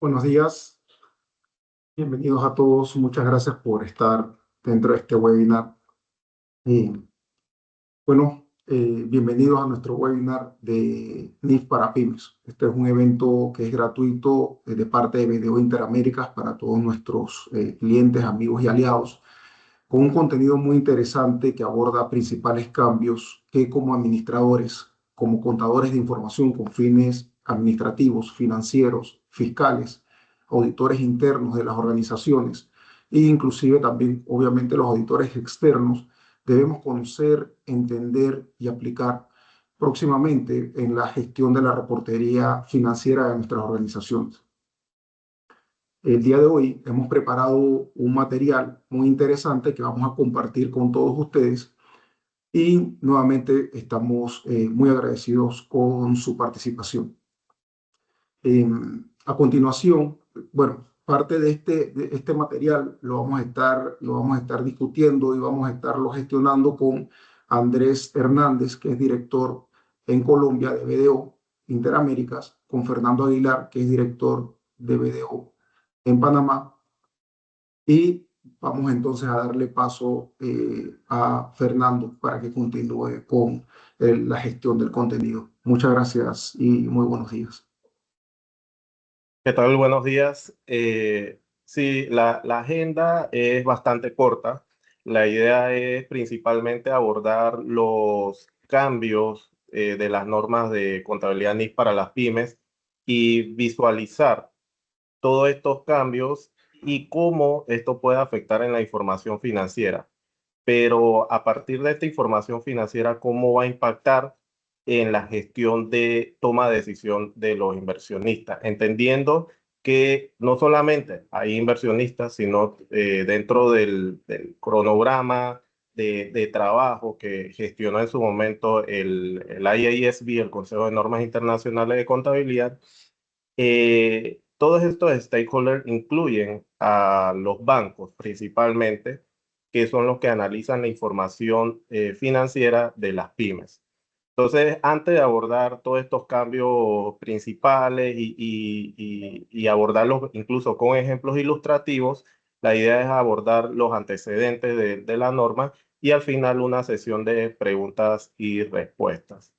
Buenos días, bienvenidos a todos. Muchas gracias por estar dentro de este webinar. Eh, Bienvenidos a nuestro webinar de NIF para Pymes. Este es un evento que es gratuito de parte de BDO Interaméricas para todos nuestros clientes, amigos y aliados, con un contenido muy interesante que aborda principales cambios que como administradores, como contadores de información con fines administrativos, financieros, fiscales, auditores internos de las organizaciones e inclusive también, obviamente, los auditores externos, debemos conocer, entender y aplicar próximamente en la gestión de la reportería financiera de nuestras organizaciones. El día de hoy hemos preparado un material muy interesante que vamos a compartir con todos ustedes y nuevamente estamos muy agradecidos con su participación. A continuación, bueno, parte de este material lo vamos a estar discutiendo y vamos a estarlo gestionando con Andrés Hernández, que es director en Colombia de BDO Interaméricas, con Fernando Aguilar, que es director de BDO en Panamá, y vamos entonces a darle paso a Fernando para que continúe con la gestión del contenido. Muchas gracias y muy buenos días. ¿Qué tal? Buenos días. Sí, la agenda es bastante corta. La idea es principalmente abordar los cambios de las normas de contabilidad NIF para las pymes y visualizar todos estos cambios y cómo esto puede afectar en la información financiera. Pero a partir de esta información financiera, ¿cómo va a impactar en la gestión de toma de decisión de los inversionistas? Entendiendo que no solamente hay inversionistas, sino dentro del cronograma de trabajo que gestionó en su momento el IASB, el Consejo de Normas Internacionales de Contabilidad. Todos estos stakeholders incluyen a los bancos principalmente, que son los que analizan la información financiera de las pymes. Entonces, antes de abordar todos estos cambios principales y abordarlos incluso con ejemplos ilustrativos, la idea es abordar los antecedentes de la norma y al final una sesión de preguntas y respuestas.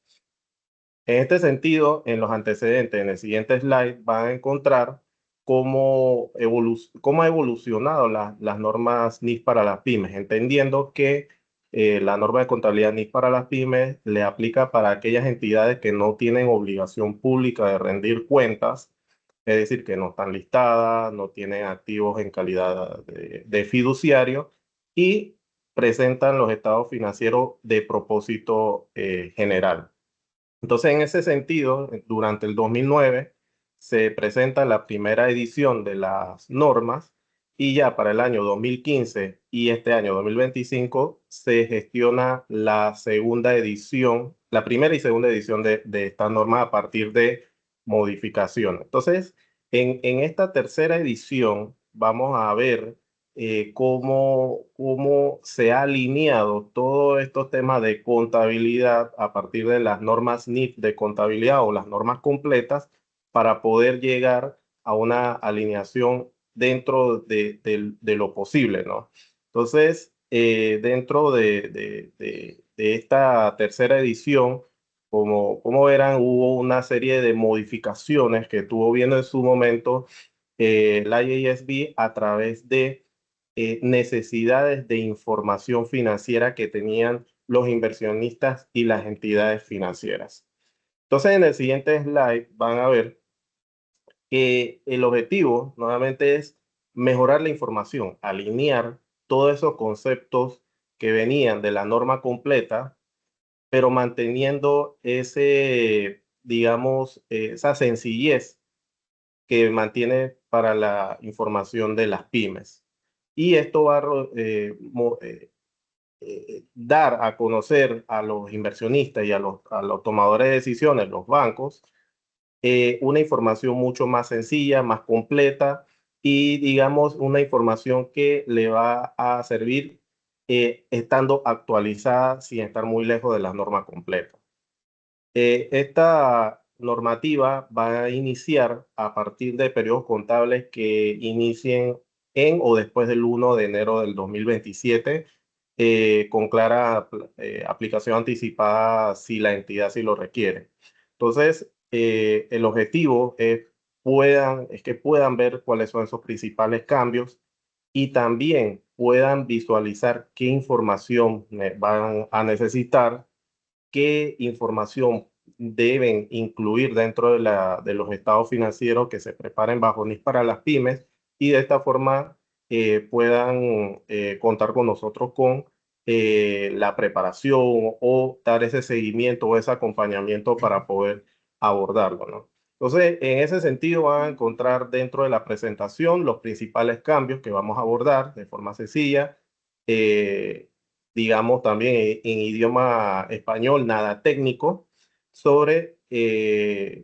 En este sentido, en los antecedentes, en el siguiente slide, van a encontrar cómo ha evolucionado las normas NIF para las pymes, entendiendo que la norma de contabilidad NIF para las pymes le aplica para aquellas entidades que no tienen obligación pública de rendir cuentas, es decir, que no están listadas, no tienen activos en calidad de fiduciario y presentan los estados financieros de propósito general. Entonces, en ese sentido, durante el 2009 se presenta la primera edición de las normas y ya para el año 2015 y este año 2025 se gestiona la segunda edición, la primera y segunda edición de esta norma a partir de modificación. Entonces, en esta tercera edición vamos a ver cómo se ha alineado todos estos temas de contabilidad a partir de las normas NIF de contabilidad o las normas completas para poder llegar a una alineación dentro de lo posible, ¿no? Entonces, dentro de esta tercera edición, como verán, hubo una serie de modificaciones que estuvo viendo en su momento la IASB a través de necesidades de información financiera que tenían los inversionistas y las entidades financieras. Entonces, en el siguiente slide van a ver que el objetivo nuevamente es mejorar la información, alinear todos esos conceptos que venían de la norma completa, pero manteniendo digamos, esa sencillez que mantiene para la información de las pymes. Y esto va a dar a conocer a los inversionistas y a los tomadores de decisiones, los bancos, una información mucho más sencilla, más completa y, digamos, una información que le va a servir estando actualizada sin estar muy lejos de la norma completa. Esta normativa va a iniciar a partir de periodos contables que inicien en o después del 1 de enero del 2027, con clara aplicación anticipada si la entidad sí lo requiere. Entonces, el objetivo es que puedan ver cuáles son esos principales cambios y también puedan visualizar qué información van a necesitar, qué información deben incluir dentro de los estados financieros que se preparen bajo NIF para las pymes, y de esta forma puedan contar con nosotros con la preparación o dar ese seguimiento o ese acompañamiento para poder abordarlo, ¿no? Entonces, en ese sentido, van a encontrar dentro de la presentación los principales cambios que vamos a abordar de forma sencilla. Digamos también en idioma español, nada técnico, sobre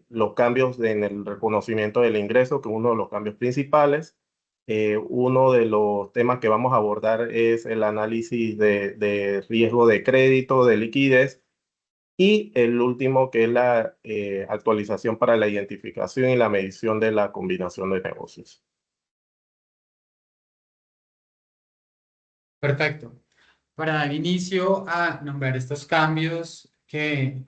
los cambios en el reconocimiento del ingreso, que es uno de los cambios principales. Uno de los temas que vamos a abordar es el análisis de riesgo de crédito, de liquidez, y el último, que es la actualización para la identificación y la medición de la combinación de negocios. Perfecto. Para dar inicio a nombrar estos cambios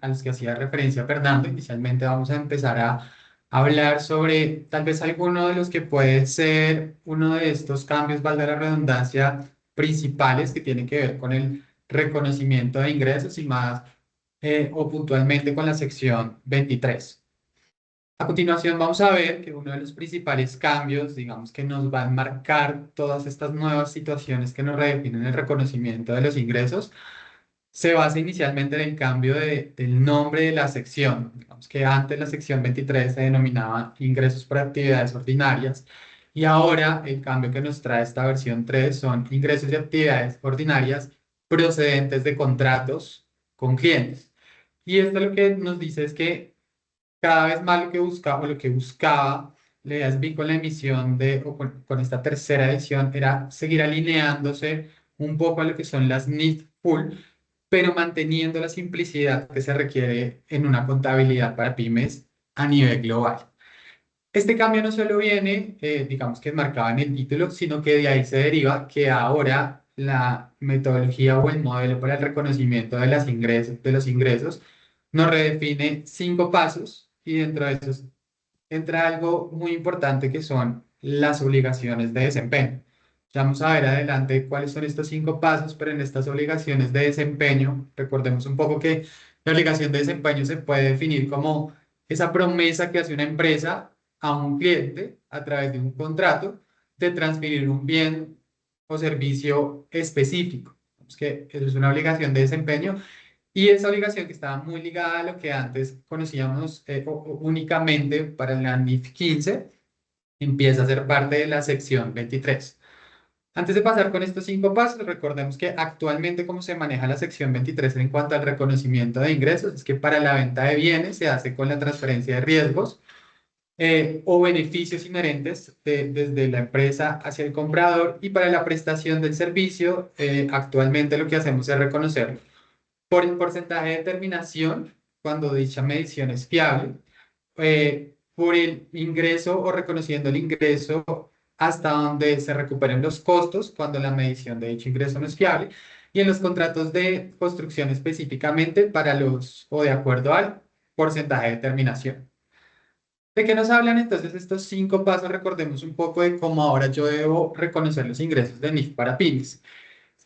a los que hacía referencia Fernando, inicialmente vamos a empezar a hablar sobre tal vez alguno de los que puede ser uno de estos cambios, valga la redundancia, principales que tienen que ver con el reconocimiento de ingresos y más o puntualmente con la sección 23. A continuación vamos a ver que uno de los principales cambios, digamos, que nos va a marcar todas estas nuevas situaciones que nos redefinen el reconocimiento de los ingresos, se basa inicialmente en el cambio del nombre de la sección. Digamos que antes la sección 23 se denominaba ingresos por actividades ordinarias, y ahora el cambio que nos trae esta versión 3 son ingresos de actividades ordinarias procedentes de contratos con clientes. Y esto lo que nos dice es que cada vez más lo que buscaba Leasby con la emisión o con esta tercera edición era seguir alineándose un poco a lo que son las NIF full, pero manteniendo la simplicidad que se requiere en una contabilidad para pymes a nivel global. Este cambio no solo viene, digamos que es marcado en el título, sino que de ahí se deriva que ahora la metodología o el modelo para el reconocimiento de los ingresos nos redefine 5 pasos, y dentro de esos entra algo muy importante que son las obligaciones de desempeño. Ya vamos a ver adelante cuáles son estos 5 pasos, pero en estas obligaciones de desempeño, recordemos un poco que la obligación de desempeño se puede definir como esa promesa que hace una empresa a un cliente a través de un contrato de transferir un bien o servicio específico. Vemos que eso es una obligación de desempeño, y esa obligación que estaba muy ligada a lo que antes conocíamos únicamente para la NIF 15, empieza a ser parte de la sección 23. Antes de pasar con estos 5 pasos, recordemos que actualmente cómo se maneja la sección 23 en cuanto al reconocimiento de ingresos es que para la venta de bienes se hace con la transferencia de riesgos o beneficios inherentes desde la empresa hacia el comprador, y para la prestación del servicio actualmente lo que hacemos es reconocerlo por el porcentaje de terminación cuando dicha medición es fiable, por el ingreso o reconociendo el ingreso hasta donde se recuperen los costos cuando la medición de dicho ingreso no es fiable, y en los contratos de construcción específicamente o de acuerdo al porcentaje de terminación. ¿De qué nos hablan entonces estos 5 pasos? Recordemos un poco de cómo ahora yo debo reconocer los ingresos de NIF para pymes.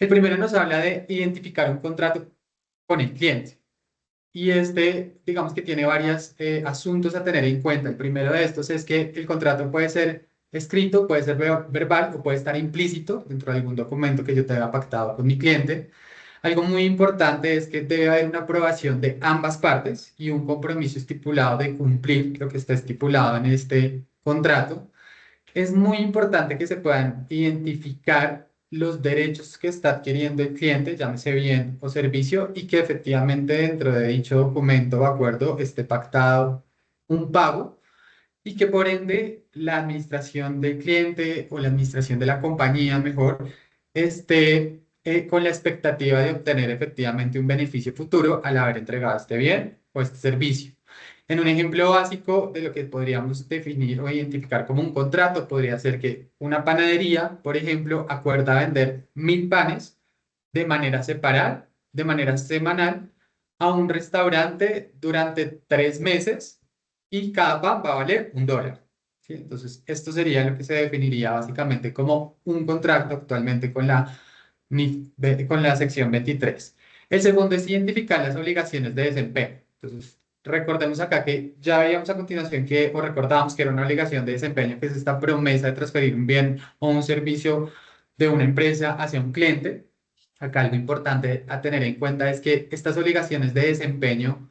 El primero nos habla de identificar un contrato con el cliente. Y digamos que tiene varios asuntos a tener en cuenta. El primero de estos es que el contrato puede ser escrito, puede ser verbal o puede estar implícito dentro de algún documento que yo tenga pactado con mi cliente. Algo muy importante es que debe haber una aprobación de ambas partes y un compromiso estipulado de cumplir lo que está estipulado en este contrato. Es muy importante que se puedan identificar los derechos que está adquiriendo el cliente, llámese bien o servicio, y que efectivamente dentro de dicho documento o acuerdo esté pactado un pago, y que por ende la administración del cliente o la administración de la compañía, mejor, esté con la expectativa de obtener efectivamente un beneficio futuro al haber entregado este bien o este servicio. En un ejemplo básico de lo que podríamos definir o identificar como un contrato, podría ser que una panadería, por ejemplo, acuerda vender 1000 panes de manera separada, de manera semanal, a un restaurante durante 3 meses y cada pan va a valer $1. ¿Sí? Entonces, esto sería lo que se definiría básicamente como un contrato actualmente con con la sección 23. El segundo es identificar las obligaciones de desempeño. Entonces, recordemos acá que ya veíamos a continuación o recordábamos que era una obligación de desempeño, que es esta promesa de transferir un bien o un servicio de una empresa hacia un cliente. Acá algo importante a tener en cuenta es que estas obligaciones de desempeño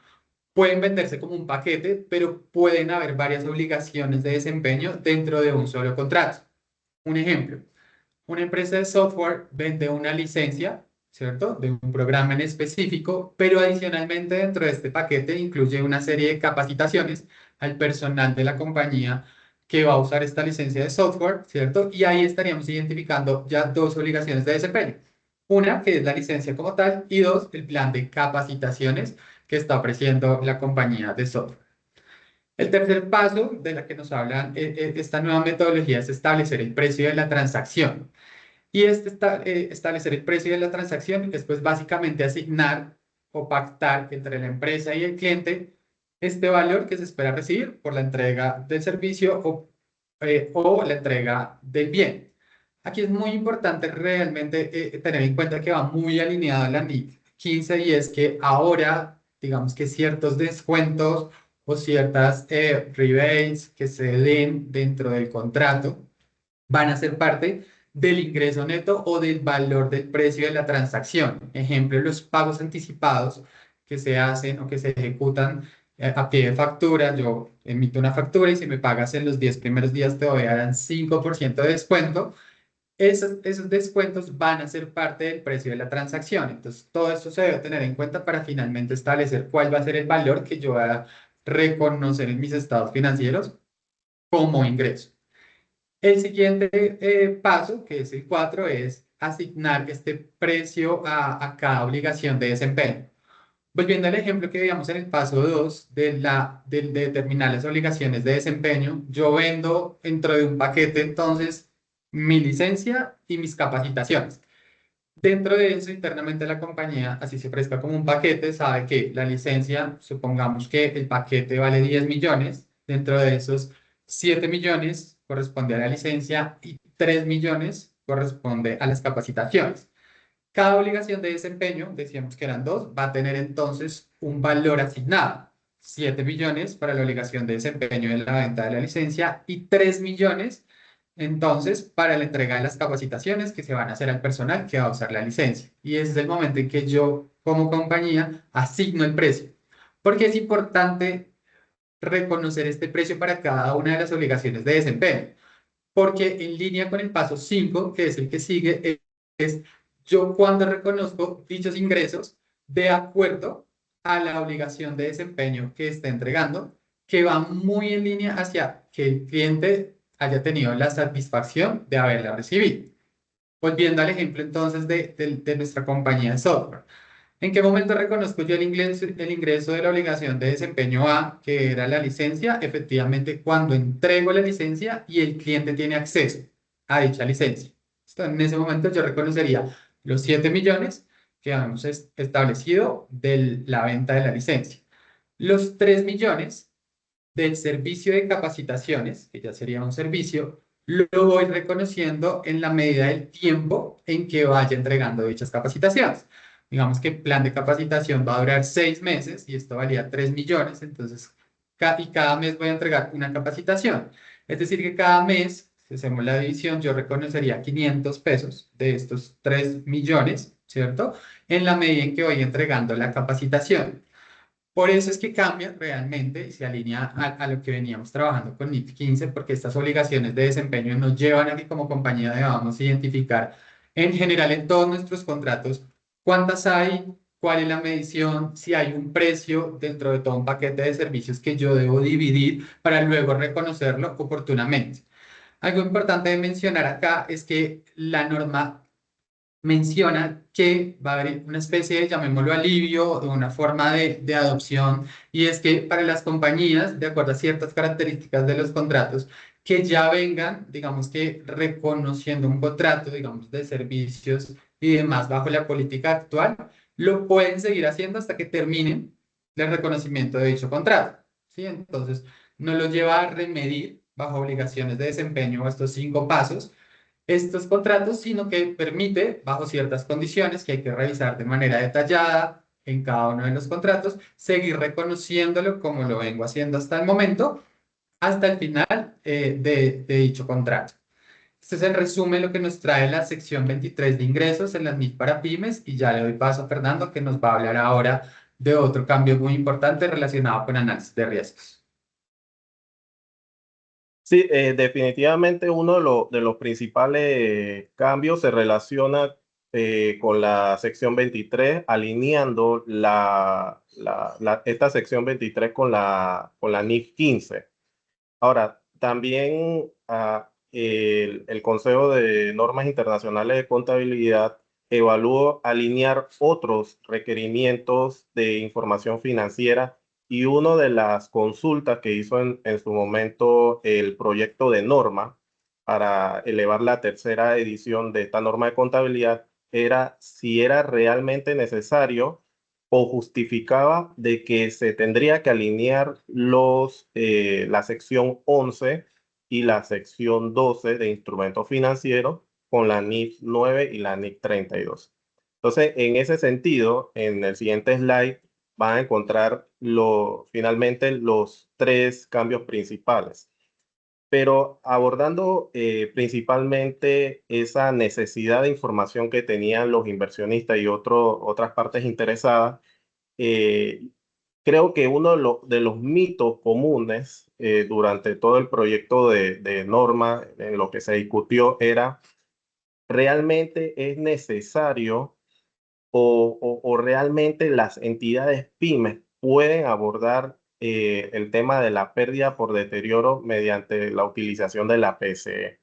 pueden venderse como un paquete, pero pueden haber varias obligaciones de desempeño dentro de un solo contrato. Un ejemplo, una empresa de software vende una licencia, ¿cierto? De un programa en específico, pero adicionalmente dentro de este paquete incluye una serie de capacitaciones al personal de la compañía que va a usar esta licencia de software, ¿cierto? Y ahí estaríamos identificando ya dos obligaciones de desempeño. Una, que es la licencia como tal, y dos, el plan de capacitaciones que está ofreciendo la compañía de software. El tercer paso de la que nos hablan esta nueva metodología es establecer el precio de la transacción. Y establecer el precio de la transacción es pues básicamente asignar o pactar entre la empresa y el cliente este valor que se espera recibir por la entrega del servicio o la entrega del bien. Aquí es muy importante realmente tener en cuenta que va muy alineado a la NIC 15 y es que ahora, digamos que ciertos descuentos o ciertas rebates que se den dentro del contrato van a ser parte del ingreso neto o del valor del precio de la transacción. Ejemplo, los pagos anticipados que se hacen o que se ejecutan a pie de factura. Yo emito una factura y si me pagas en los 10 primeros días te voy a dar 5% de descuento. Esos descuentos van a ser parte del precio de la transacción. Entonces, todo esto se debe tener en cuenta para finalmente establecer cuál va a ser el valor que yo voy a reconocer en mis estados financieros como ingreso. El siguiente paso, que es el 4, es asignar este precio a cada obligación de desempeño. Volviendo al ejemplo que veíamos en el paso 2 de determinar las obligaciones de desempeño, yo vendo dentro de un paquete entonces mi licencia y mis capacitaciones. Dentro de eso, internamente la compañía, así se ofrezca como un paquete, sabe que la licencia, supongamos que el paquete vale 10 millones, dentro de esos 7 millones corresponde a la licencia y 3 millones corresponde a las capacitaciones. Cada obligación de desempeño, decíamos que eran dos, va a tener entonces un valor asignado. 7 millones para la obligación de desempeño de la venta de la licencia y 3 millones entonces para la entrega de las capacitaciones que se van a hacer al personal que va a usar la licencia. Y ese es el momento en que yo como compañía asigno el precio. Porque es importante reconocer este precio para cada una de las obligaciones de desempeño. Porque en línea con el paso 5, que es el que sigue, es yo cuando reconozco dichos ingresos de acuerdo a la obligación de desempeño que está entregando, que va muy en línea hacia que el cliente haya tenido la satisfacción de haberla recibido. Volviendo al ejemplo entonces de nuestra compañía de software. ¿En qué momento reconozco yo el ingreso de la obligación de desempeño A, que era la licencia? Efectivamente, cuando entrego la licencia y el cliente tiene acceso a dicha licencia. Entonces, en ese momento yo reconocería los 7 millones que hemos establecido de la venta de la licencia. Los 3 millones del servicio de capacitaciones, que ya sería un servicio, lo voy reconociendo en la medida del tiempo en que vaya entregando dichas capacitaciones. Digamos que el plan de capacitación va a durar 6 meses y esto valía 3 millones, entonces cada mes voy a entregar una capacitación. Es decir, que cada mes, si hacemos la división, yo reconocería 500 pesos de estos 3 millones, ¿cierto? En la medida en que voy entregando la capacitación. Por eso es que cambia realmente y se alinea a lo que veníamos trabajando con NIF 15, porque estas obligaciones de desempeño nos llevan a que como compañía debamos identificar en general en todos nuestros contratos cuántas hay, cuál es la medición, si hay un precio dentro de todo un paquete de servicios que yo debo dividir para luego reconocerlo oportunamente. Algo importante de mencionar acá es que la norma menciona que va a haber una especie de, llamémoslo alivio, de una forma de adopción, y es que para las compañías, de acuerdo a ciertas características de los contratos, que ya vengan, digamos que reconociendo un contrato, digamos, de servicios y demás bajo la política actual, lo pueden seguir haciendo hasta que terminen el reconocimiento de dicho contrato, ¿sí? Entonces, no lo lleva a remedir bajo obligaciones de desempeño estos 5 pasos estos contratos, sino que permite, bajo ciertas condiciones que hay que revisar de manera detallada en cada uno de los contratos, seguir reconociéndolo como lo vengo haciendo hasta el momento, hasta el final de dicho contrato. Este es el resumen, lo que nos trae la sección 23 de ingresos en las MIC para pymes, y ya le doy paso a Fernando, que nos va a hablar ahora de otro cambio muy importante relacionado con análisis de riesgos. Sí, definitivamente uno de los principales cambios se relaciona con la sección 23, alineando esta sección 23 con la NIF 15. Ahora, también el Consejo de Normas Internacionales de Contabilidad evaluó alinear otros requerimientos de información financiera, y una de las consultas que hizo en su momento el proyecto de norma para elevar la tercera edición de esta norma de contabilidad era si era realmente necesario o justificaba de que se tendría que alinear la sección 11 y la sección 12 de instrumentos financieros con la NIF 9 y la NIF 32. Entonces, en ese sentido, en el siguiente slide van a encontrar finalmente los tres cambios principales. Pero abordando principalmente esa necesidad de información que tenían los inversionistas y otras partes interesadas, eh, creo que uno de los mitos comunes durante todo el proyecto de norma en lo que se discutió era: ¿realmente es necesario o realmente las entidades pymes pueden abordar el tema de la pérdida por deterioro mediante la utilización de la PCE?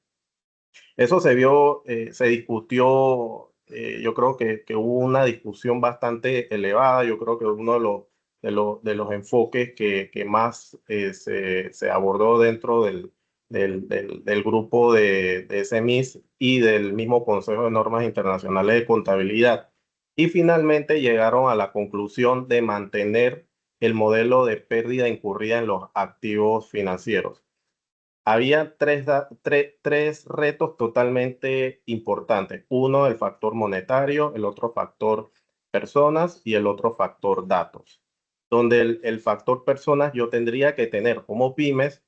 Eso se discutió, yo creo que hubo una discusión bastante elevada. Yo creo que uno de los enfoques que más se abordó dentro del grupo de SMIs y del mismo Consejo de Normas Internacionales de Contabilidad. Y finalmente llegaron a la conclusión de mantener el modelo de pérdida incurrida en los activos financieros. Había tres retos totalmente importantes. Uno, el factor monetario; el otro factor personas; y el otro factor datos. Donde el factor personas, yo tendría que tener como pymes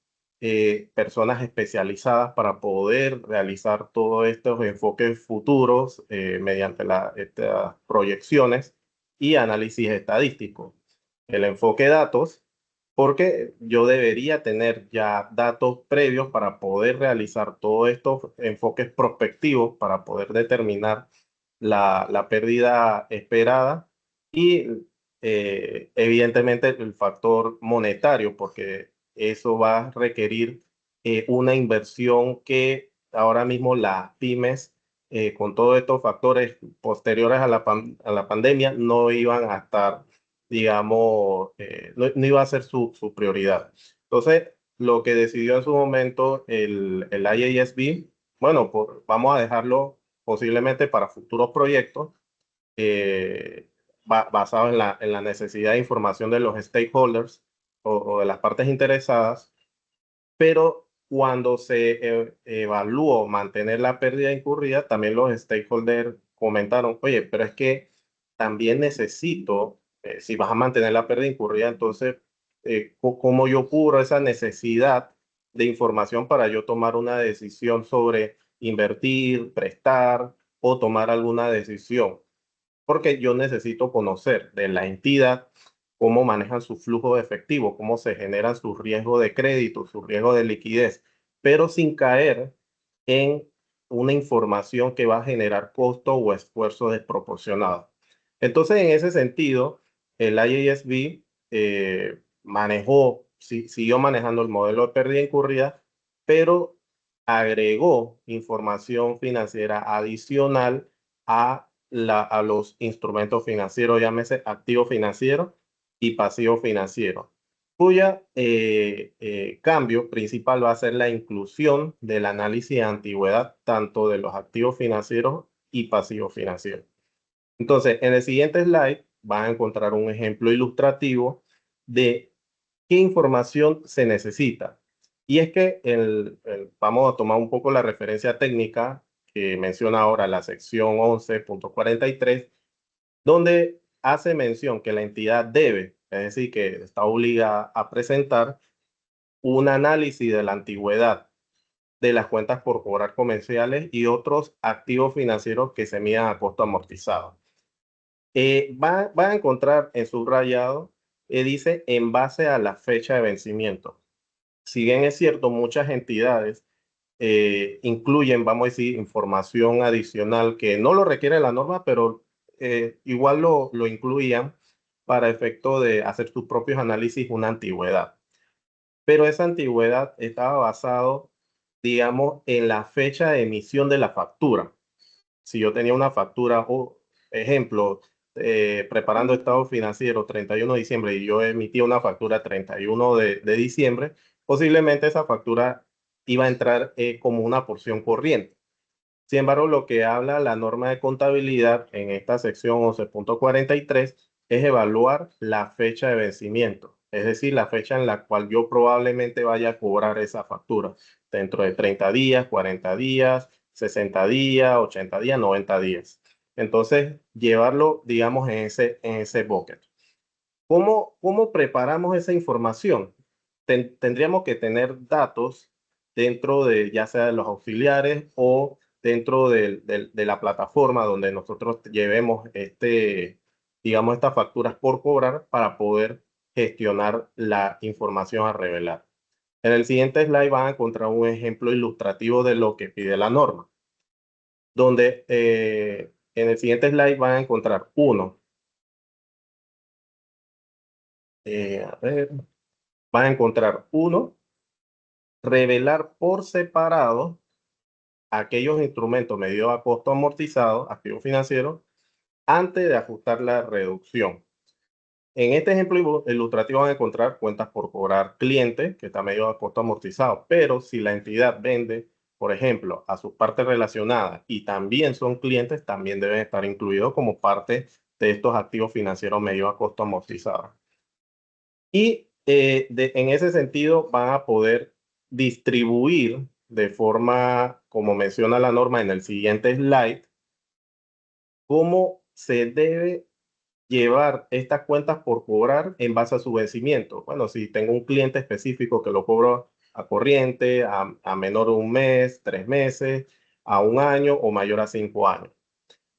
personas especializadas para poder realizar todos estos enfoques futuros mediante estas proyecciones y análisis estadístico. El enfoque datos, porque yo debería tener ya datos previos para poder realizar todos estos enfoques prospectivos, para poder determinar la pérdida esperada. Y evidentemente el factor monetario, porque eso va a requerir una inversión que ahora mismo las pymes, con todos estos factores posteriores a a la pandemia, no iban a estar, digamos, no iba a ser su prioridad. Entonces, lo que decidió en su momento el IASB, bueno, vamos a dejarlo posiblemente para futuros proyectos basados en la necesidad de información de los stakeholders o de las partes interesadas. Pero cuando se evaluó mantener la pérdida incurrida, también los stakeholders comentaron: oye, pero es que también necesito, si vas a mantener la pérdida incurrida, entonces, ¿cómo yo cubro esa necesidad de información para yo tomar una decisión sobre invertir, prestar o tomar alguna decisión? Porque yo necesito conocer de la entidad cómo manejan su flujo de efectivo, cómo se generan sus riesgos de crédito, sus riesgos de liquidez, pero sin caer en una información que va a generar costo o esfuerzo desproporcionado. Entonces, en ese sentido, el IASB siguió manejando el modelo de pérdida incurrida, pero agregó información financiera adicional a los instrumentos financieros, llámese activo financiero y pasivo financiero, cuya cambio principal va a ser la inclusión del análisis de antigüedad tanto de los activos financieros y pasivos financieros. Entonces, en el siguiente slide van a encontrar un ejemplo ilustrativo de qué información se necesita. Y es que vamos a tomar un poco la referencia técnica que menciona ahora la sección 11.43, donde hace mención que la entidad debe, es decir, que está obligada a presentar un análisis de la antigüedad de las cuentas por cobrar comerciales y otros activos financieros que se midan a costo amortizado. Va a encontrar en subrayado, dice en base a la fecha de vencimiento. Si bien es cierto, muchas entidades incluyen, vamos a decir, información adicional que no lo requiere la norma, pero igual lo incluían para efecto de hacer sus propios análisis una antigüedad. Pero esa antigüedad estaba basado, digamos, en la fecha de emisión de la factura. Si yo tenía una factura, o ejemplo, preparando estado financiero 31 de diciembre y yo emití una factura 31 de diciembre, posiblemente esa factura iba a entrar como una porción corriente. Sin embargo, lo que habla la norma de contabilidad en esta sección 11.43 es evaluar la fecha de vencimiento, es decir, la fecha en la cual yo probablemente vaya a cobrar esa factura, dentro de 30 días, 40 días, 60 días, 80 días, 90 días. Entonces, llevarlo, digamos, en ese bucket. ¿Cómo preparamos esa información? Tendríamos que tener datos dentro de ya sea de los auxiliares o dentro de la plataforma donde nosotros llevemos digamos, estas facturas por cobrar para poder gestionar la información a revelar. En el siguiente slide van a encontrar un ejemplo ilustrativo de lo que pide la norma, donde en el siguiente slide van a encontrar a ver, van a encontrar revelar por separado aquellos instrumentos medidos a costo amortizado, activos financieros, antes de ajustar la reducción. En este ejemplo ilustrativo van a encontrar cuentas por cobrar cliente, que está medido a costo amortizado, pero si la entidad vende, por ejemplo, a sus partes relacionadas y también son clientes, también deben estar incluidos como parte de estos activos financieros medidos a costo amortizado. Y en ese sentido van a poder distribuir de forma, como menciona la norma en el siguiente slide, cómo se debe llevar estas cuentas por cobrar en base a su vencimiento. Bueno, si tengo un cliente específico que lo cobro a corriente, a menor de un mes, 3 meses, a un año o mayor a 5 años.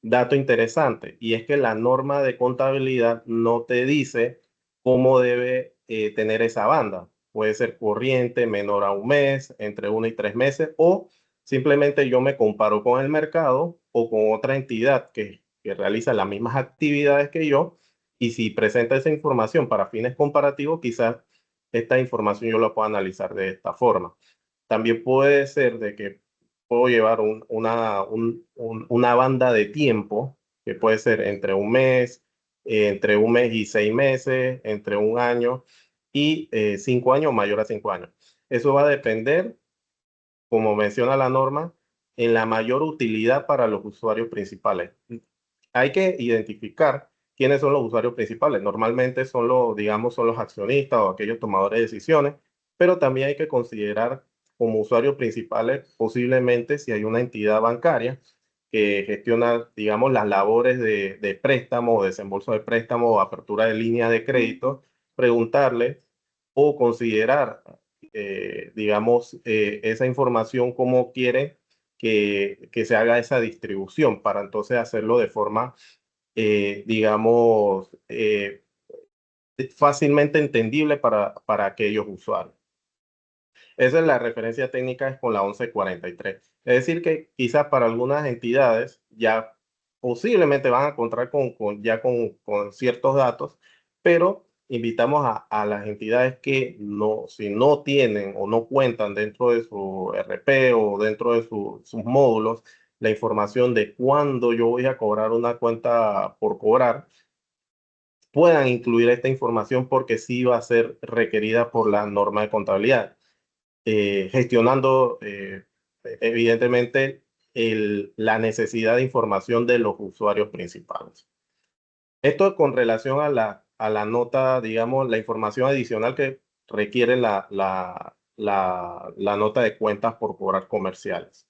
Dato interesante, y es que la norma de contabilidad no te dice cómo debe tener esa banda. Puede ser corriente, menor a un mes, entre 1 y 3 meses, o simplemente yo me comparo con el mercado o con otra entidad que realiza las mismas actividades que yo, y si presenta esa información para fines comparativos, quizás esta información yo la puedo analizar de esta forma. También puede ser de que puedo llevar una banda de tiempo que puede ser entre un mes y 6 meses, entre un año y 5 años, mayor a 5 años. Eso va a depender, como menciona la norma, en la mayor utilidad para los usuarios principales. Hay que identificar quiénes son los usuarios principales. Normalmente son digamos, son los accionistas o aquellos tomadores de decisiones, pero también hay que considerar como usuarios principales posiblemente si hay una entidad bancaria que gestiona, digamos, las labores de préstamo, desembolso de préstamo o apertura de línea de crédito, preguntarle o considerar, digamos, esa información como quiere que se haga esa distribución para entonces hacerlo de forma, digamos, fácilmente entendible para aquellos usuarios. Esa es la referencia técnica, es con la 1143. Es decir, que quizás para algunas entidades ya posiblemente van a contar con ciertos datos, pero invitamos a las entidades que si no tienen o no cuentan dentro de su RP o dentro de sus módulos la información de cuándo yo voy a cobrar una cuenta por cobrar, puedan incluir esta información porque sí va a ser requerida por la norma de contabilidad, gestionando evidentemente la necesidad de información de los usuarios principales. Esto con relación a la nota, digamos, la información adicional que requiere la nota de cuentas por cobrar comerciales.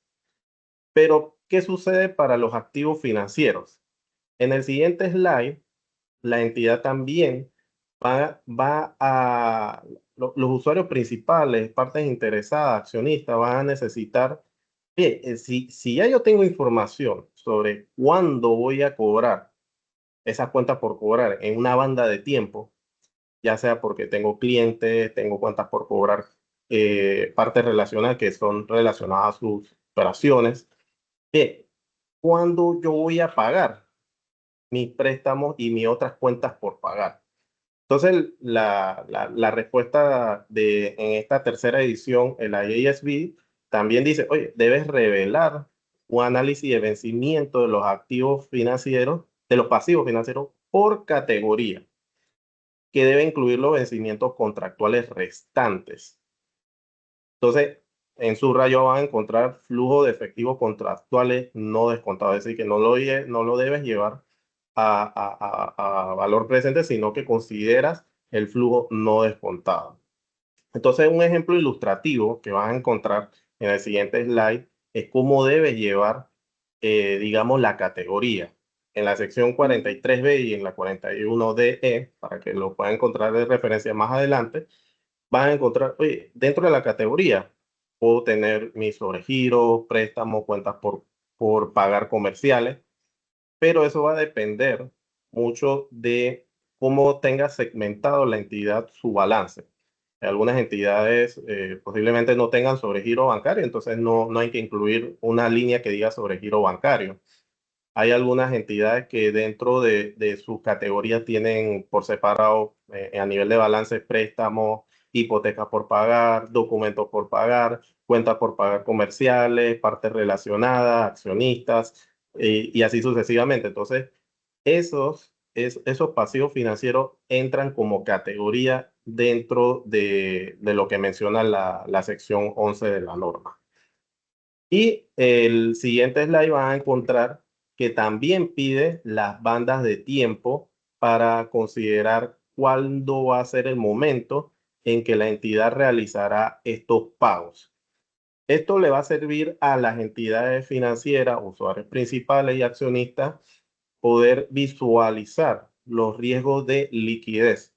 Pero, ¿qué sucede para los activos financieros? En el siguiente slide, la entidad también va a, los usuarios principales, partes interesadas, accionistas, van a necesitar, si ya yo tengo información sobre cuándo voy a cobrar esa cuenta por cobrar en una banda de tiempo, ya sea porque tengo clientes, tengo cuentas por cobrar, partes relacionadas que son relacionadas a sus operaciones, ¿cuándo yo voy a pagar mis préstamos y mis otras cuentas por pagar? Entonces, la respuesta en esta tercera edición, el IASB, también dice, oye, debes revelar un análisis de vencimiento de los activos financieros, de los pasivos financieros por categoría, que debe incluir los vencimientos contractuales restantes. Entonces, en su rayo van a encontrar flujo de efectivos contractuales no descontados, es decir, que no lo debes llevar a valor presente, sino que consideras el flujo no descontado. Entonces, un ejemplo ilustrativo que vas a encontrar en el siguiente slide es cómo debes llevar, digamos, la categoría. En la sección 43B y en la 41DE, para que lo puedan encontrar de referencia más adelante, van a encontrar, oye, dentro de la categoría puedo tener mis sobregiros, préstamos, cuentas por pagar comerciales, pero eso va a depender mucho de cómo tenga segmentado la entidad su balance. Algunas entidades posiblemente no tengan sobregiro bancario, entonces no hay que incluir una línea que diga sobregiro bancario. Hay algunas entidades que dentro de sus categorías tienen por separado a nivel de balance préstamos, hipotecas por pagar, documentos por pagar, cuentas por pagar comerciales, partes relacionadas, accionistas y así sucesivamente. Entonces, esos pasivos financieros entran como categoría dentro de lo que menciona la sección 11 de la norma. Y el siguiente slide van a encontrar que también pide las bandas de tiempo para considerar cuándo va a ser el momento en que la entidad realizará estos pagos. Esto le va a servir a las entidades financieras, usuarios principales y accionistas poder visualizar los riesgos de liquidez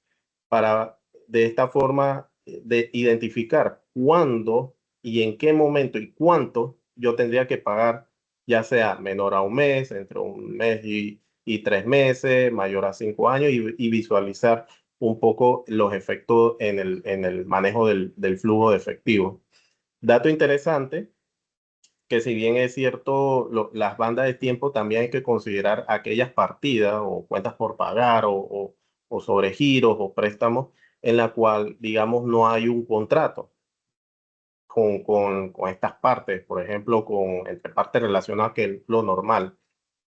para de esta forma de identificar cuándo y en qué momento y cuánto yo tendría que pagar, ya sea menor a un mes, entre un mes y 3 meses, mayor a 5 años y visualizar un poco los efectos en el manejo del flujo de efectivo. Dato interesante, que si bien es cierto, las bandas de tiempo también hay que considerar aquellas partidas o cuentas por pagar o sobregiros o préstamos en la cual, digamos, no hay un contrato con estas partes, por ejemplo, entre partes relacionadas que es lo normal.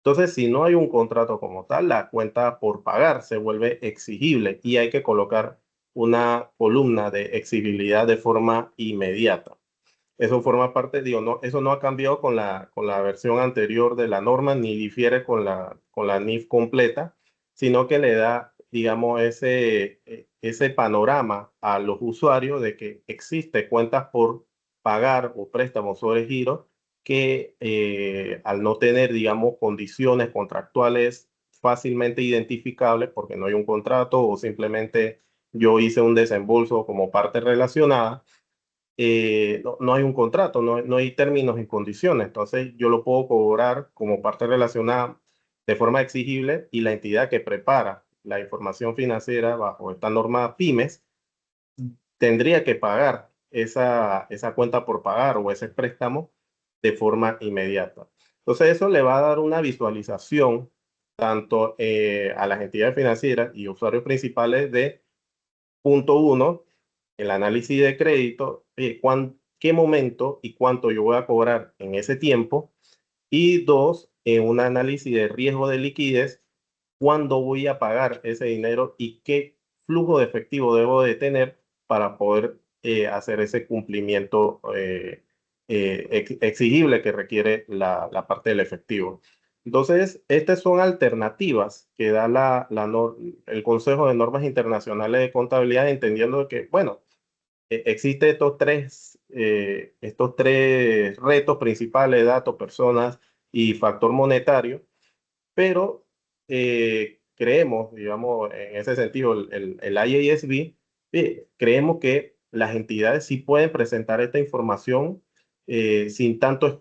Entonces, si no hay un contrato como tal, la cuenta por pagar se vuelve exigible y hay que colocar una columna de exigibilidad de forma inmediata. Eso forma parte, digo, no, eso no ha cambiado con la versión anterior de la norma, ni difiere con la NIF completa, sino que le da, digamos, ese panorama a los usuarios de que existe cuentas por pagar o préstamos sobre giro que al no tener, digamos, condiciones contractuales fácilmente identificables porque no hay un contrato o simplemente yo hice un desembolso como parte relacionada, no hay un contrato, no hay términos y condiciones. Entonces, yo lo puedo cobrar como parte relacionada de forma exigible y la entidad que prepara la información financiera bajo esta norma PYMES tendría que pagar esa cuenta por pagar o ese préstamo de forma inmediata. Entonces, eso le va a dar una visualización tanto a las entidades financieras y usuarios principales de punto uno, el análisis de crédito, qué momento y cuánto yo voy a cobrar en ese tiempo Y dos, en un análisis de riesgo de liquidez, cuándo voy a pagar ese dinero y qué flujo de efectivo debo de tener para poder hacer ese cumplimiento exigible que requiere la parte del efectivo. Entonces, estas son alternativas que da el Consejo de Normas Internacionales de Contabilidad, entendiendo que, bueno, existen estos tres retos principales: datos, personas y factor monetario, pero creemos, digamos, en ese sentido, el IASB, creemos que las entidades sí pueden presentar esta información sin tanto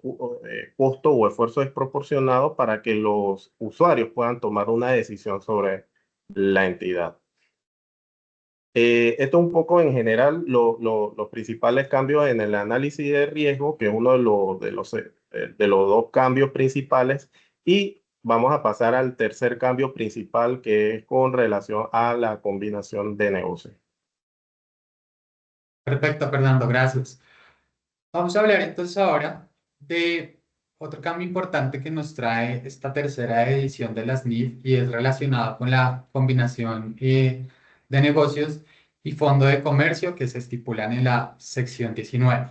costo o esfuerzo desproporcionado para que los usuarios puedan tomar una decisión sobre la entidad. Esto un poco en general, los principales cambios en el análisis de riesgo, que es uno de los dos cambios principales, y vamos a pasar al tercer cambio principal, que es con relación a la combinación de negocios. Perfecto, Fernando, gracias. Vamos a hablar entonces ahora de otro cambio importante que nos trae esta tercera edición de las NIF y es relacionado con la combinación de negocios y fondo de comercio que se estipulan en la sección 19.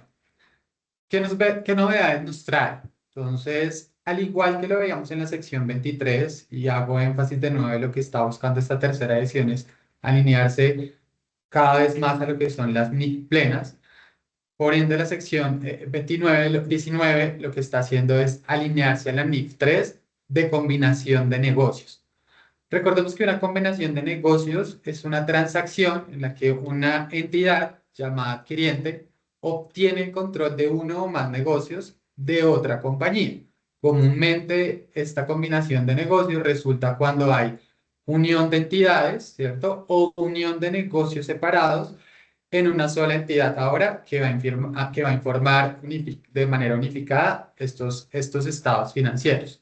¿Qué novedades nos trae? Entonces, al igual que lo veíamos en la sección 23, y hago énfasis de nuevo en lo que está buscando esta tercera edición, es alinearse cada vez más a lo que son las NIF plenas. Por ende, la sección 19 lo que está haciendo es alinearse a la NIF 3 de combinación de negocios. Recordemos que una combinación de negocios es una transacción en la que una entidad llamada adquiriente obtiene el control de uno o más negocios de otra compañía. Comúnmente, esta combinación de negocios resulta cuando hay unión de entidades, ¿cierto? O unión de negocios separados en una sola entidad ahora que va a informar de manera unificada estos estados financieros.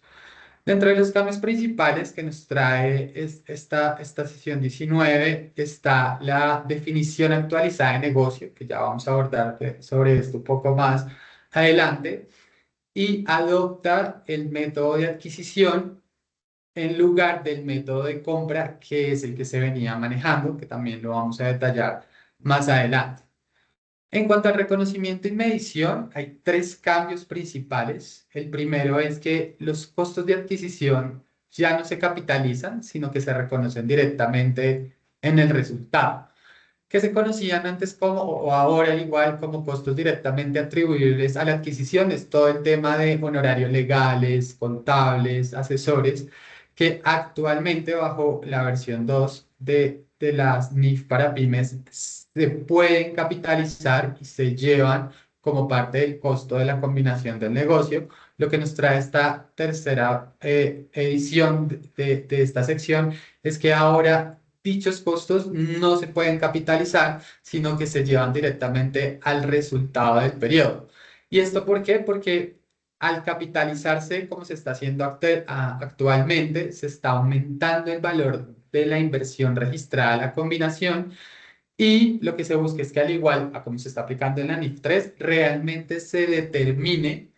Dentro de los cambios principales que nos trae esta sesión 19 está la definición actualizada de negocio, que ya vamos a abordar sobre esto un poco más adelante, y adopta el método de adquisición en lugar del método de compra, que es el que se venía manejando, que también lo vamos a detallar más adelante. En cuanto al reconocimiento y medición, hay tres cambios principales. El primero es que los costos de adquisición ya no se capitalizan, sino que se reconocen directamente en el resultado, que se conocían antes como, o ahora igual como costos directamente atribuibles a la adquisición. Es todo el tema de honorarios legales, contables, asesores, que actualmente bajo la versión 2 de las NIF para pymes se pueden capitalizar y se llevan como parte del costo de la combinación del negocio. Lo que nos trae esta tercera edición de esta sección es que ahora dichos costos no se pueden capitalizar, sino que se llevan directamente al resultado del periodo. ¿Y esto por qué? Porque al capitalizarse, como se está haciendo actualmente, se está aumentando el valor de la inversión registrada a la combinación, y lo que se busca es que, al igual a como se está aplicando en la NIF 3, realmente se determine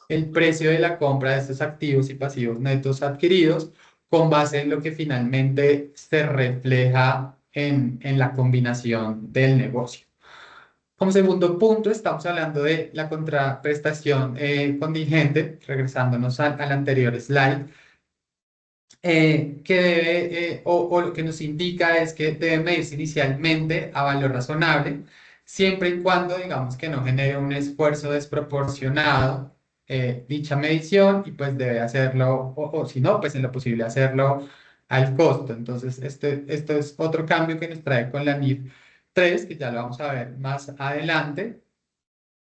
el precio de la compra de estos activos y pasivos netos adquiridos con base en lo que finalmente se refleja en la combinación del negocio. Como segundo punto, estamos hablando de la contraprestación contingente, regresándonos al anterior slide, que debe, o lo que nos indica es que debe medirse inicialmente a valor razonable, siempre y cuando, digamos, que no genere un esfuerzo desproporcionado dicha medición, y pues debe hacerlo, o si no, pues en lo posible hacerlo al costo. Entonces, esto es otro cambio que nos trae con la NIF 3, que ya lo vamos a ver más adelante.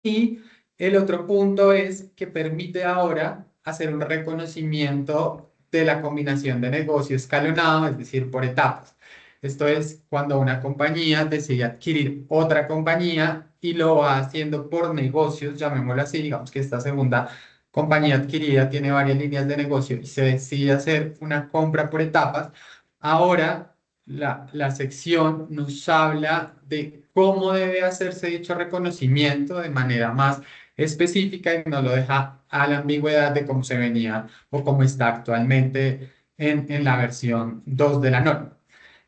Y el otro punto es que permite ahora hacer un reconocimiento de la combinación de negocio escalonado, es decir, por etapas. Esto es cuando una compañía decide adquirir otra compañía y lo va haciendo por negocios, llamémoslo así. Digamos que esta segunda compañía adquirida tiene varias líneas de negocio y se decide hacer una compra por etapas. Ahora la sección nos habla de cómo debe hacerse dicho reconocimiento de manera más específica y no lo deja a la ambigüedad de cómo se venía o cómo está actualmente en la versión 2 de la norma.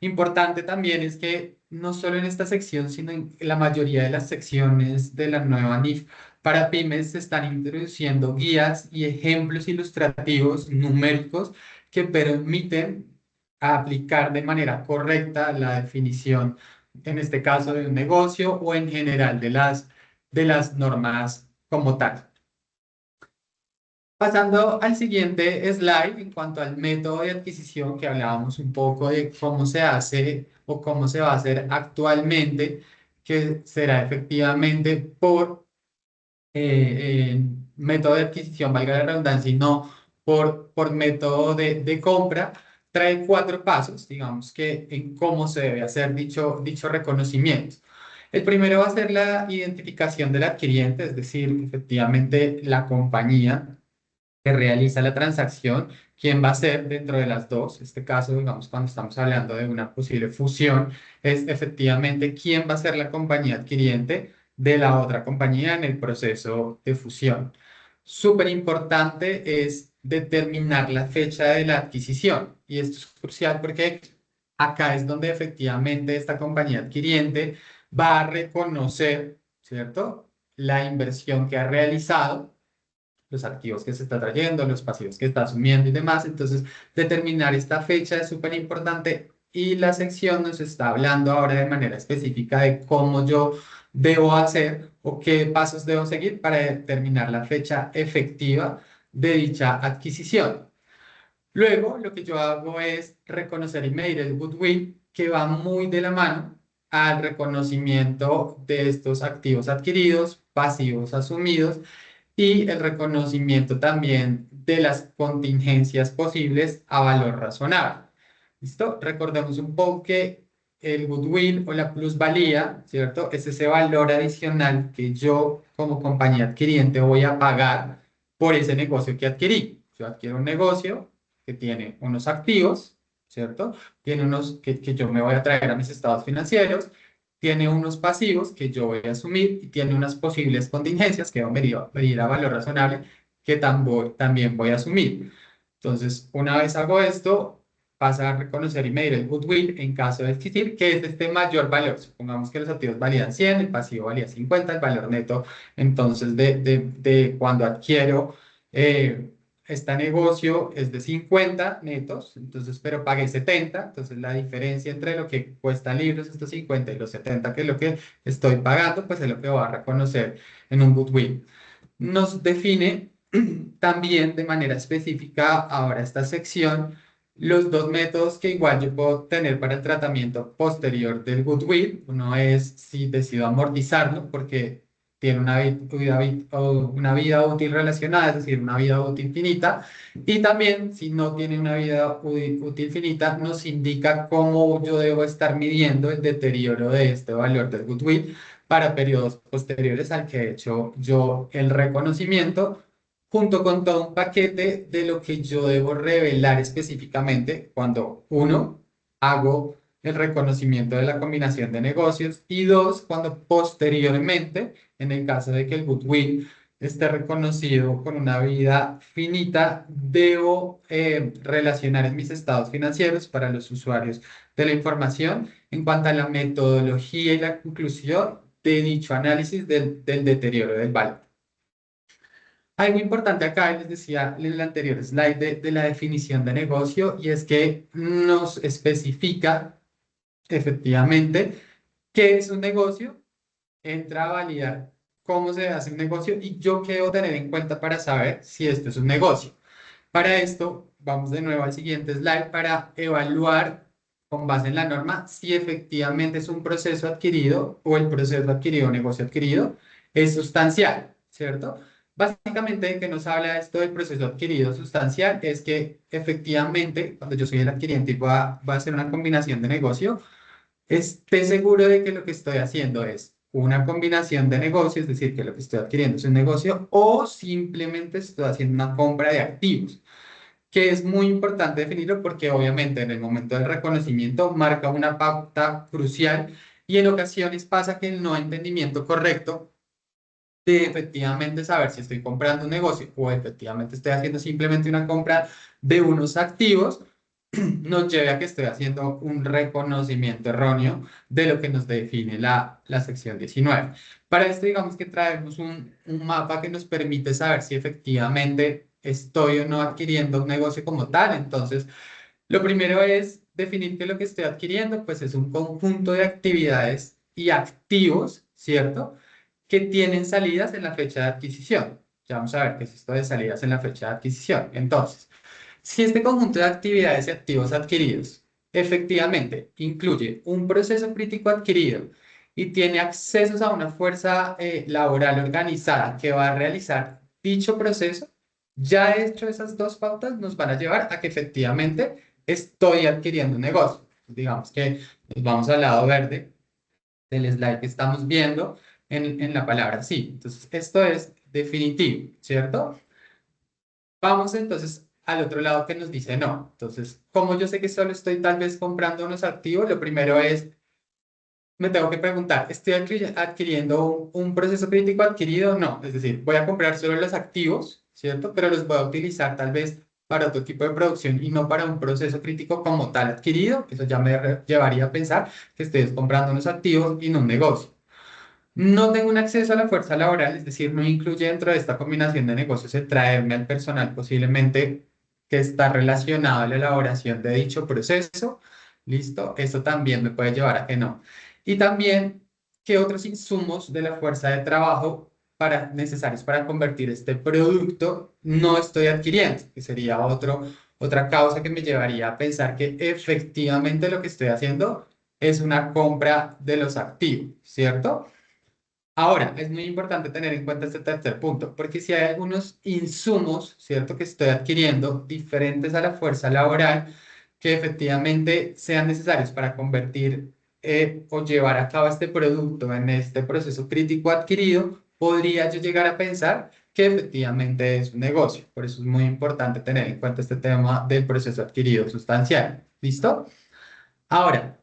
Importante también es que no solo en esta sección, sino en la mayoría de las secciones de la nueva NIF para pymes se están introduciendo guías y ejemplos ilustrativos numéricos que permiten aplicar de manera correcta la definición, en este caso de un negocio o en general de las normas como tal. Pasando al siguiente slide, en cuanto al método de adquisición, que hablábamos un poco de cómo se hace o cómo se va a hacer actualmente, que será efectivamente por método de adquisición, valga la redundancia, y no por método de compra, trae 4 pasos, digamos que en cómo se debe hacer dicho reconocimiento. El primero va a ser la identificación del adquiriente, es decir, efectivamente la compañía que realiza la transacción, quién va a ser dentro de las dos. En este caso, digamos, cuando estamos hablando de una posible fusión, es efectivamente quién va a ser la compañía adquiriente de la otra compañía en el proceso de fusión. Súper importante es determinar la fecha de la adquisición. Y esto es crucial porque acá es donde efectivamente esta compañía adquiriente va a reconocer, ¿cierto?, la inversión que ha realizado, los activos que se está trayendo, los pasivos que está asumiendo y demás. Entonces, determinar esta fecha es súper importante y la sección nos está hablando ahora de manera específica de cómo yo debo hacer o qué pasos debo seguir para determinar la fecha efectiva de dicha adquisición. Luego, lo que yo hago es reconocer y medir el goodwill, que va muy de la mano al reconocimiento de estos activos adquiridos, pasivos asumidos y el reconocimiento también de las contingencias posibles a valor razonable. ¿Listo? Recordemos un poco que el goodwill o la plusvalía, ¿cierto? Es ese valor adicional que yo como compañía adquiriente voy a pagar por ese negocio que adquirí. Yo adquiero un negocio que tiene unos activos, ¿cierto? Tiene unos que yo me voy a traer a mis estados financieros, tiene unos pasivos que yo voy a asumir y tiene unas posibles contingencias que van a venir a valor razonable que también voy a asumir. Entonces, una vez hago esto, pasa a reconocer y medir el goodwill en caso de existir, que es este mayor valor. Supongamos que los activos valían 100, el pasivo valía 50, el valor neto, entonces, de cuando adquiero este negocio es de 50 netos, entonces, pero pagué 70, entonces la diferencia entre lo que cuesta libros, estos 50 y los 70, que es lo que estoy pagando, pues es lo que voy a reconocer en un goodwill. Nos define también de manera específica ahora esta sección los dos métodos que igual yo puedo tener para el tratamiento posterior del goodwill. Uno es si decido amortizarlo porque tiene una vida útil relacionada, es decir, una vida útil finita. Y también si no tiene una vida útil finita, nos indica cómo yo debo estar midiendo el deterioro de este valor del goodwill para periodos posteriores al que he hecho yo el reconocimiento, junto con todo un paquete de lo que yo debo revelar específicamente cuando, uno, hago el reconocimiento de la combinación de negocios y dos, cuando posteriormente, en el caso de que el goodwill esté reconocido con una vida finita, debo relacionar en mis estados financieros para los usuarios de la información en cuanto a la metodología y la conclusión de dicho análisis del deterioro del valor. Algo importante acá, les decía en el anterior slide de la definición de negocio, y es que nos especifica efectivamente qué es un negocio, entra a validar cómo se hace un negocio y yo qué debo tener en cuenta para saber si esto es un negocio. Para esto, vamos de nuevo al siguiente slide para evaluar con base en la norma si efectivamente es un proceso adquirido o el proceso adquirido o negocio adquirido es sustancial, ¿cierto? Básicamente, ¿de qué nos habla esto del proceso adquirido sustancial? Es que efectivamente, cuando yo soy el adquiriente y va a hacer una combinación de negocio, esté seguro de que lo que estoy haciendo es una combinación de negocios, es decir, que lo que estoy adquiriendo es un negocio, o simplemente estoy haciendo una compra de activos, que es muy importante definirlo porque obviamente en el momento del reconocimiento marca una pauta crucial y en ocasiones pasa que el no entendimiento correcto de efectivamente saber si estoy comprando un negocio o efectivamente estoy haciendo simplemente una compra de unos activos, nos lleve a que estoy haciendo un reconocimiento erróneo de lo que nos define la sección 19. Para esto, digamos que traemos un mapa que nos permite saber si efectivamente estoy o no adquiriendo un negocio como tal. Entonces, lo primero es definir que lo que estoy adquiriendo, pues es un conjunto de actividades y activos, ¿cierto? Que tienen salidas en la fecha de adquisición. Ya vamos a ver qué es esto de salidas en la fecha de adquisición. Entonces, si este conjunto de actividades y activos adquiridos efectivamente incluye un proceso crítico adquirido y tiene accesos a una fuerza laboral organizada que va a realizar dicho proceso, ya hecho esas dos pautas nos van a llevar a que efectivamente estoy adquiriendo un negocio. Digamos que nos vamos al lado verde del slide que estamos viendo en la palabra sí. Entonces, esto es definitivo, ¿cierto? Vamos entonces al otro lado que nos dice no. Entonces, como yo sé que solo estoy tal vez comprando unos activos, lo primero es, me tengo que preguntar, ¿estoy adquiriendo un proceso crítico adquirido? No, es decir, voy a comprar solo los activos, ¿cierto? Pero los voy a utilizar tal vez para otro tipo de producción y no para un proceso crítico como tal adquirido. Eso ya me llevaría a pensar que estoy comprando unos activos y no un negocio. No tengo un acceso a la fuerza laboral, es decir, no incluye dentro de esta combinación de negocios el traerme al personal posiblemente que está relacionado a la elaboración de dicho proceso. ¿Listo? Eso también me puede llevar a que no. Y también, ¿qué otros insumos de la fuerza de trabajo necesarios para convertir este producto no estoy adquiriendo? Que sería otra causa que me llevaría a pensar que efectivamente lo que estoy haciendo es una compra de los activos, ¿cierto? Ahora, es muy importante tener en cuenta este tercer punto, porque si hay algunos insumos, ¿cierto?, que estoy adquiriendo diferentes a la fuerza laboral, que efectivamente sean necesarios para convertir o llevar a cabo este producto en este proceso crítico adquirido, podría yo llegar a pensar que efectivamente es un negocio. Por eso es muy importante tener en cuenta este tema del proceso adquirido sustancial. ¿Listo? Ahora,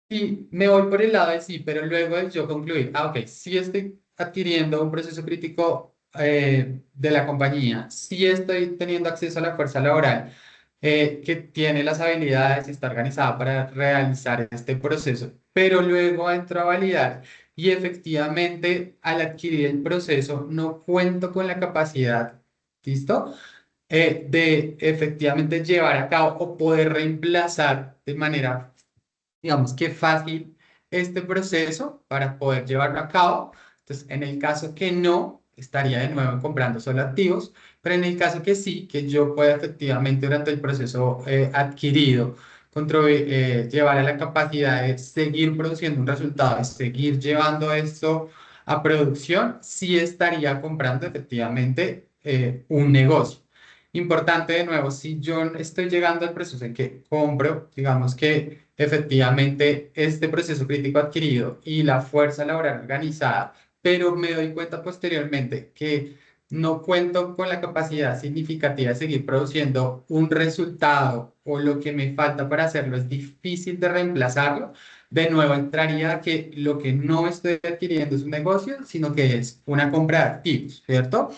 y me voy por el lado de sí, pero luego de yo concluir, ok, sí estoy adquiriendo un proceso crítico de la compañía, sí estoy teniendo acceso a la fuerza laboral que tiene las habilidades y está organizada para realizar este proceso, pero luego entro a validar y efectivamente al adquirir el proceso no cuento con la capacidad, ¿listo? De efectivamente llevar a cabo o poder reemplazar de manera digamos que fácil este proceso para poder llevarlo a cabo. Entonces, en el caso que no, estaría de nuevo comprando solo activos, pero en el caso que sí, que yo pueda efectivamente durante el proceso adquirido llevar a la capacidad de seguir produciendo un resultado, de seguir llevando esto a producción, sí estaría comprando efectivamente un negocio. Importante de nuevo, si yo estoy llegando al proceso en que compro, digamos que efectivamente este proceso crítico adquirido y la fuerza laboral organizada, pero me doy cuenta posteriormente que no cuento con la capacidad significativa de seguir produciendo un resultado o lo que me falta para hacerlo es difícil de reemplazarlo, de nuevo entraría a que lo que no estoy adquiriendo es un negocio, sino que es una compra de activos, ¿cierto?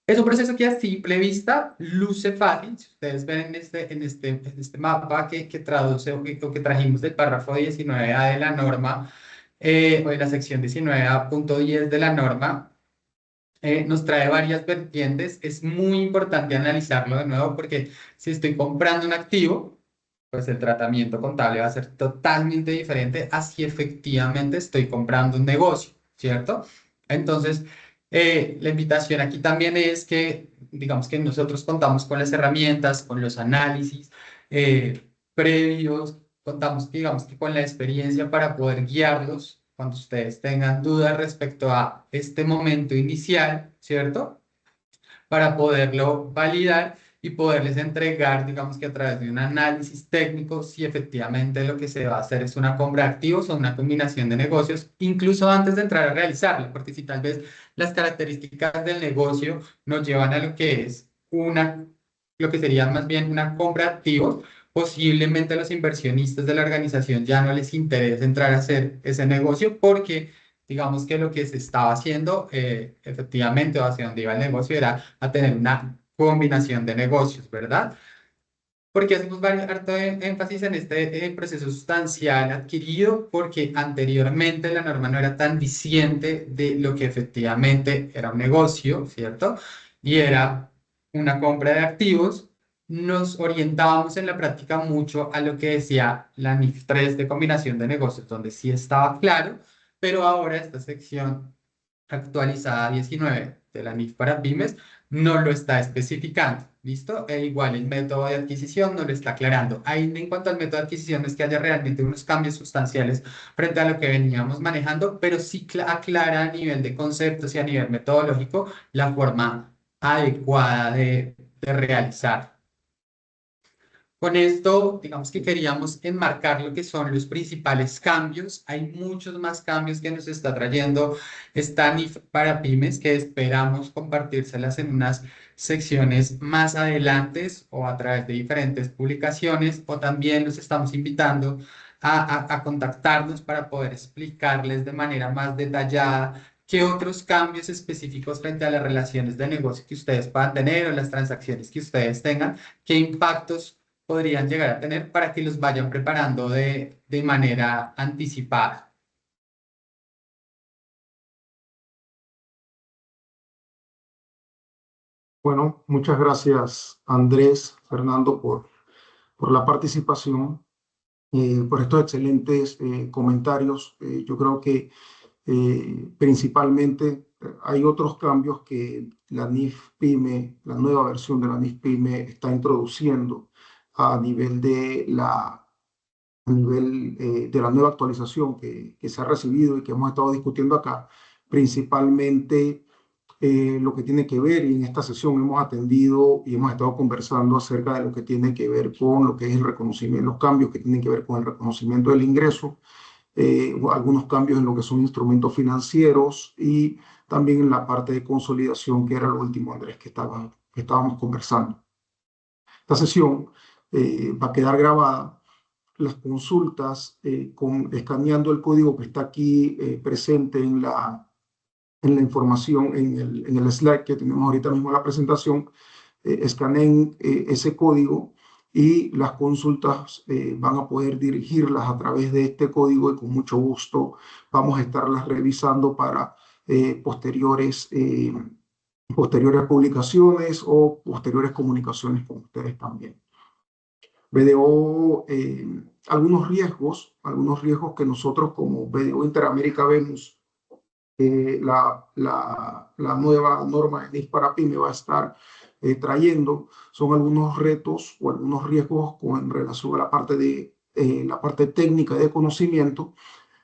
Es un proceso que a simple vista luce fácil. Si ustedes ven en este mapa que traduce o que trajimos del párrafo 19A de la norma, o de la sección 19A.10 de la norma, nos trae varias vertientes. Es muy importante analizarlo de nuevo porque si estoy comprando un activo, pues el tratamiento contable va a ser totalmente diferente a si efectivamente estoy comprando un negocio, ¿cierto? Entonces, la invitación aquí también es que, digamos que nosotros contamos con las herramientas, con los análisis previos, contamos, digamos que con la experiencia para poder guiarlos cuando ustedes tengan dudas respecto a este momento inicial, ¿cierto? Para poderlo validar y poderles entregar, digamos que a través de un análisis técnico, si efectivamente lo que se va a hacer es una compra de activos o una combinación de negocios, incluso antes de entrar a realizarlo, porque si tal vez las características del negocio nos llevan a lo que es lo que sería más bien una compra de activos, posiblemente a los inversionistas de la organización ya no les interesa entrar a hacer ese negocio porque digamos que lo que se estaba haciendo, efectivamente, o hacia donde iba el negocio, era a tener una combinación de negocios, ¿verdad? Porque hacemos harto énfasis en este proceso sustancial adquirido, porque anteriormente la norma no era tan diciente de lo que efectivamente era un negocio, ¿cierto? Y era una compra de activos. Nos orientábamos en la práctica mucho a lo que decía la NIF 3 de combinación de negocios, donde sí estaba claro, pero ahora esta sección actualizada 19 de la NIF para pymes no lo está especificando, ¿listo? E igual el método de adquisición no lo está aclarando. Ahí en cuanto al método de adquisición es que haya realmente unos cambios sustanciales frente a lo que veníamos manejando, pero sí aclara a nivel de conceptos y a nivel metodológico la forma adecuada de realizar. Con esto, digamos que queríamos enmarcar lo que son los principales cambios. Hay muchos más cambios que nos está trayendo esta NIF para pymes que esperamos compartírselas en unas secciones más adelantes o a través de diferentes publicaciones, o también los estamos invitando a contactarnos para poder explicarles de manera más detallada qué otros cambios específicos frente a las relaciones de negocio que ustedes puedan tener o las transacciones que ustedes tengan, qué impactos podrían llegar a tener para que los vayan preparando de manera anticipada. Bueno, muchas gracias Andrés, Fernando, por la participación, por estos excelentes comentarios. Yo creo que principalmente hay otros cambios que la NIF PYME, la nueva versión de la NIF PYME está introduciendo a nivel de la nueva actualización que se ha recibido y que hemos estado discutiendo acá, principalmente lo que tiene que ver, y en esta sesión hemos atendido y hemos estado conversando acerca de lo que tiene que ver con lo que es el reconocimiento, los cambios que tienen que ver con el reconocimiento del ingreso, algunos cambios en lo que son instrumentos financieros y también en la parte de consolidación, que era lo último, Andrés, que estábamos conversando. Esta sesión va a quedar grabada. Las consultas escaneando el código que está aquí presente en la información, en el slide que tenemos ahorita mismo en la presentación, escaneen ese código y las consultas van a poder dirigirlas a través de este código y con mucho gusto vamos a estarlas revisando para posteriores publicaciones o posteriores comunicaciones con ustedes también. BDO, algunos riesgos que nosotros como BDO Interamérica vemos, la nueva norma de NIF para PYME va a estar trayendo, son algunos retos o algunos riesgos en relación a la parte técnica de conocimiento,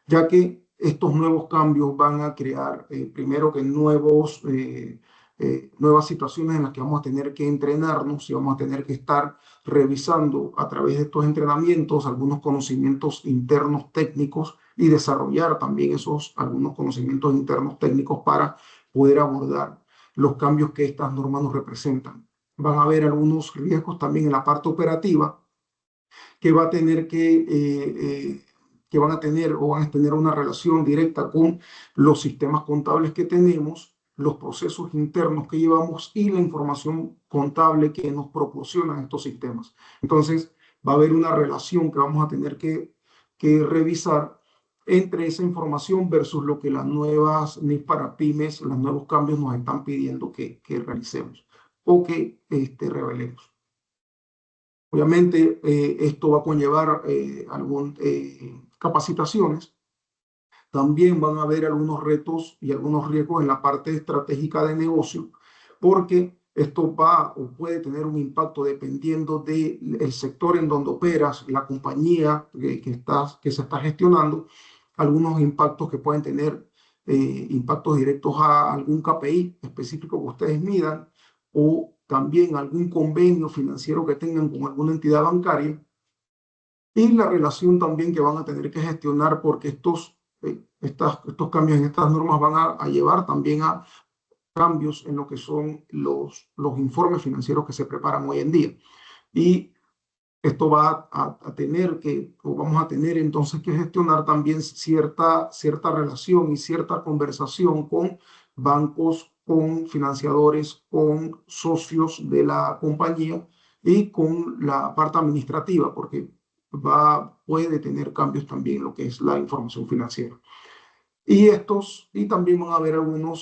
ya que estos nuevos cambios van a crear, primero que nuevas situaciones en las que vamos a tener que entrenarnos y vamos a tener que estar revisando a través de estos entrenamientos algunos conocimientos internos técnicos y desarrollar también algunos conocimientos internos técnicos para poder abordar los cambios que estas normas nos representan. Van a haber algunos riesgos también en la parte operativa que va a tener que van a tener o van a tener una relación directa con los sistemas contables que tenemos, los procesos internos que llevamos y la información contable que nos proporcionan estos sistemas. Entonces, va a haber una relación que vamos a tener que revisar entre esa información versus lo que las nuevas NIF para pymes, los nuevos cambios nos están pidiendo que realicemos o que revelemos. Obviamente, esto va a conllevar capacitaciones. También van a haber algunos retos y algunos riesgos en la parte estratégica de negocio, porque esto va o puede tener un impacto dependiendo del sector en donde operas, la compañía que se está gestionando, algunos impactos que pueden tener impactos directos a algún KPI específico que ustedes midan o también algún convenio financiero que tengan con alguna entidad bancaria y la relación también que van a tener que gestionar porque estos cambios en estas normas van a llevar también a cambios en lo que son los informes financieros que se preparan hoy en día. Y esto va a tener que, o vamos a tener entonces que gestionar también cierta relación y cierta conversación con bancos, con financiadores, con socios de la compañía y con la parte administrativa, porque puede tener cambios también en lo que es la información financiera. Y también van a haber alguna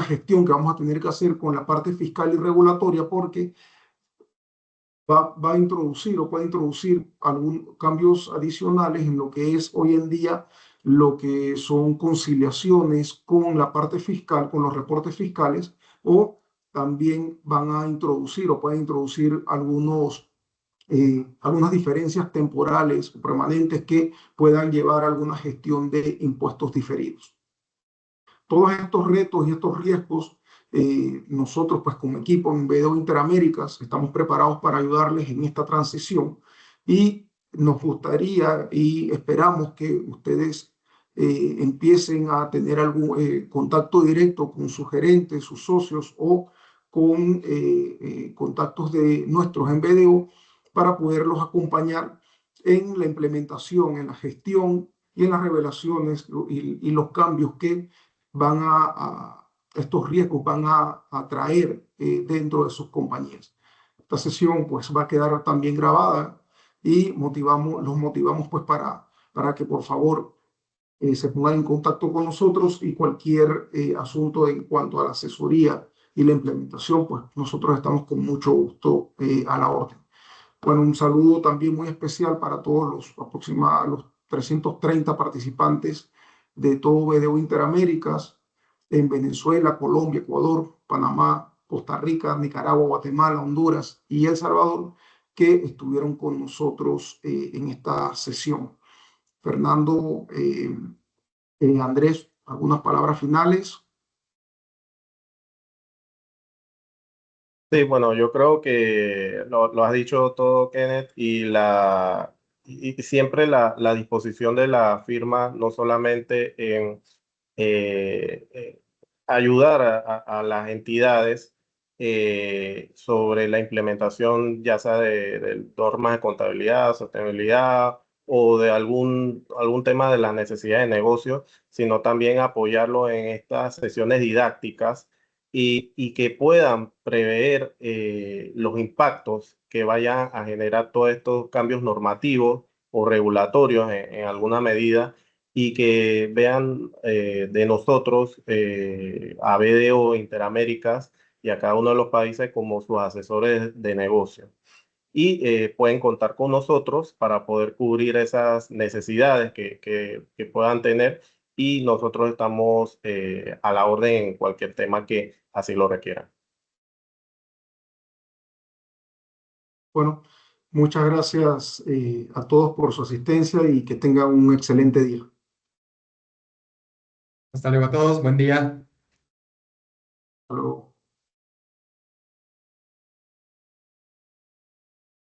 gestión que vamos a tener que hacer con la parte fiscal y regulatoria, porque va a introducir o puede introducir algunos cambios adicionales en lo que es hoy en día lo que son conciliaciones con la parte fiscal, con los reportes fiscales, o también van a introducir o pueden introducir algunas diferencias temporales o permanentes que puedan llevar a alguna gestión de impuestos diferidos. Todos estos retos y estos riesgos, nosotros pues como equipo en BDO Interaméricas estamos preparados para ayudarles en esta transición y nos gustaría y esperamos que ustedes empiecen a tener algún contacto directo con sus gerentes, sus socios o con contactos de nuestros en BDO para poderlos acompañar en la implementación, en la gestión y en las revelaciones y los cambios que estos riesgos van a traer dentro de sus compañías. Esta sesión pues va a quedar también grabada y los motivamos pues para que por favor se pongan en contacto con nosotros y cualquier asunto en cuanto a la asesoría y la implementación, pues nosotros estamos con mucho gusto a la orden. Bueno, un saludo también muy especial para todos los 330 participantes de todo BDO Interaméricas en Venezuela, Colombia, Ecuador, Panamá, Costa Rica, Nicaragua, Guatemala, Honduras y El Salvador, que estuvieron con nosotros en esta sesión. Fernando, Andrés, algunas palabras finales. Sí, bueno, yo creo que lo has dicho todo, Kenneth, y siempre la disposición de la firma, no solamente en ayudar a las entidades sobre la implementación, ya sea de normas de contabilidad, sostenibilidad o de algún tema de las necesidades de negocio, sino también apoyarlo en estas sesiones didácticas y que puedan prever los impactos que vayan a generar todos estos cambios normativos o regulatorios en alguna medida y que vean de nosotros a BDO Interaméricas y a cada uno de los países como sus asesores de negocio. Y pueden contar con nosotros para poder cubrir esas necesidades que puedan tener y nosotros estamos a la orden en cualquier tema que así lo requieran. Bueno, muchas gracias a todos por su asistencia y que tengan un excelente día. Hasta luego a todos, buen día. Hasta luego.